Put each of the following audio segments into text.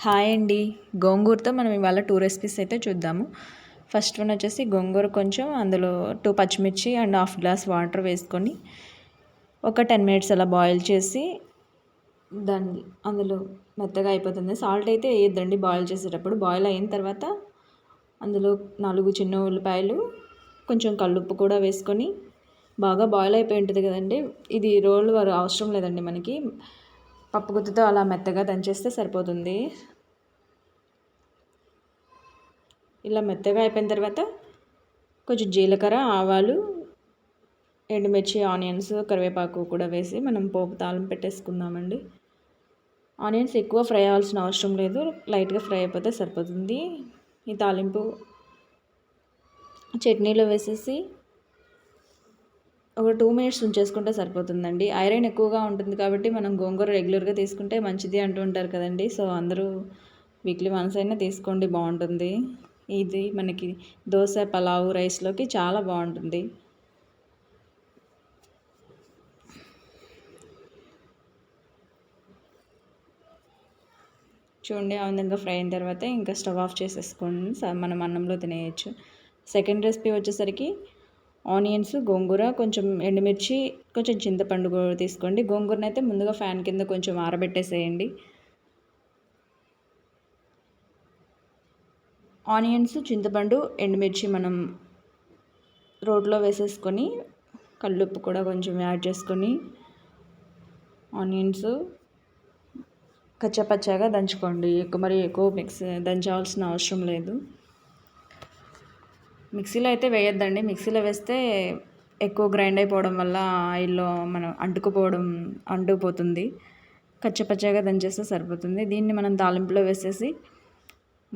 Hi అండి. గోంగూరతో మనం ఇవాళ 2 రెసిపీస్ అయితే చూద్దాము. ఫస్ట్ వన్ వచ్చేసి గోంగూర కొంచెం అందులో 2 పచ్చిమిర్చి అండ్ హాఫ్ గ్లాస్ వాటర్ వేసుకొని ఒక 10 మినిట్స్ అలా బాయిల్ చేసి దాన్ని అందులో మెత్తగా అయిపోతుంది. సాల్ట్ అయితే వేయొద్దండి బాయిల్ చేసేటప్పుడు. బాయిల్ అయిన తర్వాత అందులో 4 చిన్న ఉల్లిపాయలు కొంచెం కల్లుప్పు కూడా వేసుకొని బాగా బాయిల్ అయిపోయి ఉంటుంది కదండి. ఇది రోల్ అవసరం లేదండి మనకి. పప్పు గుత్తితో అలా మెత్తగా దంచేస్తే సరిపోతుంది. ఇలా మెత్తగా అయిపోయిన తర్వాత కొంచెం జీలకర్ర, ఆవాలు, ఎండుమిర్చి, ఆనియన్స్, కరివేపాకు కూడా వేసి మనం పోపు తాలింపు పెట్టేసుకుందామండి. ఆనియన్స్ ఎక్కువ ఫ్రై అవ్వాల్సిన అవసరం లేదు, లైట్గా ఫ్రై అయిపోతే సరిపోతుంది. ఈ తాలింపు చట్నీలో వేసేసి ఒక 2 మినిట్స్ ఉంచేసుకుంటే సరిపోతుందండి. ఐరన్ ఎక్కువగా ఉంటుంది కాబట్టి మనం గోంగూర రెగ్యులర్గా తీసుకుంటే మంచిది అంటూ ఉంటారు కదండి. సో అందరూ వీక్లీ వన్స్ అయినా తీసుకోండి, బాగుంటుంది. ఇది మనకి దోశ, పలావ్, రైస్లోకి చాలా బాగుంటుంది. చూడండి, ఆ విధంగా ఫ్రై అయిన తర్వాత ఇంకా స్టవ్ ఆఫ్ చేసేసుకోండి, మనం అన్నంలో తినేయచ్చు. సెకండ్ రెసిపీ వచ్చేసరికి ఆనియన్స్, గోంగూర, కొంచెం ఎండుమిర్చి, కొంచెం చింతపండు కూడా తీసుకోండి. గోంగూరను అయితే ముందుగా ఫ్యాన్ కింద కొంచెం ఆరబెట్టేసేయండి. ఆనియన్స్, చింతపండు, ఎండుమిర్చి మనం రోట్లో వేసేసుకొని కల్లుప్పు కూడా కొంచెం యాడ్ చేసుకొని ఆనియన్స్ కచ్చాపచ్చాగా దంచుకోండి. ఎక్కువ దంచాల్సిన అవసరం లేదు. మిక్సీలో అయితే వేయొద్దండి. మిక్సీలో వేస్తే ఎక్కువ గ్రైండ్ అయిపోవడం వల్ల ఆయిల్లో మనం అంటుకుపోతుంది. కచ్చపచ్చగా దంచేస్తే సరిపోతుంది. దీన్ని మనం తాలింపులో వేసేసి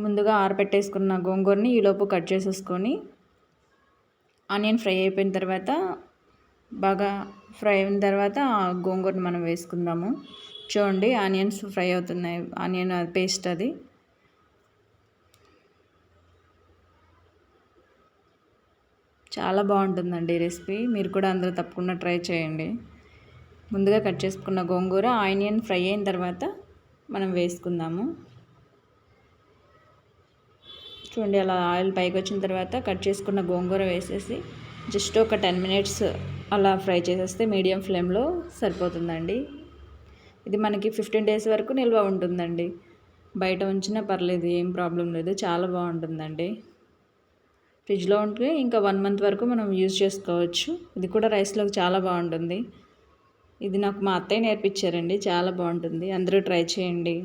ముందుగా ఆరబెట్టేసుకున్న గోంగూరని ఈలోపు కట్ చేసేసుకొని ఆనియన్ ఫ్రై అయిపోయిన తర్వాత బాగా ఫ్రై అయిన తర్వాత గోంగూరని మనం వేసుకుందాము. చూడండి, ఆనియన్స్ ఫ్రై అవుతున్నాయి. ఆనియన్ పేస్ట్ అది చాలా బాగుంటుందండి రెసిపీ. మీరు కూడా అందరూ తప్పకుండా ట్రై చేయండి. ముందుగా కట్ చేసుకున్న గోంగూర ఆనియన్ ఫ్రై అయిన తర్వాత మనం వేసుకుందాము. చూడండి, అలా ఆయిల్ పైకి వచ్చిన తర్వాత కట్ చేసుకున్న గోంగూర వేసేసి జస్ట్ ఒక 10 మినిట్స్ అలా ఫ్రై చేసేస్తే మీడియం ఫ్లేమ్లో సరిపోతుందండి. ఇది మనకి 15 డేస్ వరకు నిల్వ ఉంటుందండి. బయట ఉంచినా పర్లేదు, ఏం ప్రాబ్లం లేదు, చాలా బాగుంటుందండి. ఫ్రిడ్జ్లో ఉంటే ఇంకా 1 మంత్ వరకు మనం యూజ్ చేసుకోవచ్చు. ఇది కూడా రైస్లోకి చాలా బాగుంటుంది. ఇది నాకు మా అత్తయ్య నేర్పించారండి, చాలా బాగుంటుంది. అందరూ ట్రై చేయండి.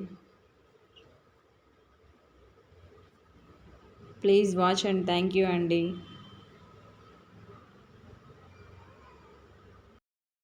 Please watch and thank you అండి.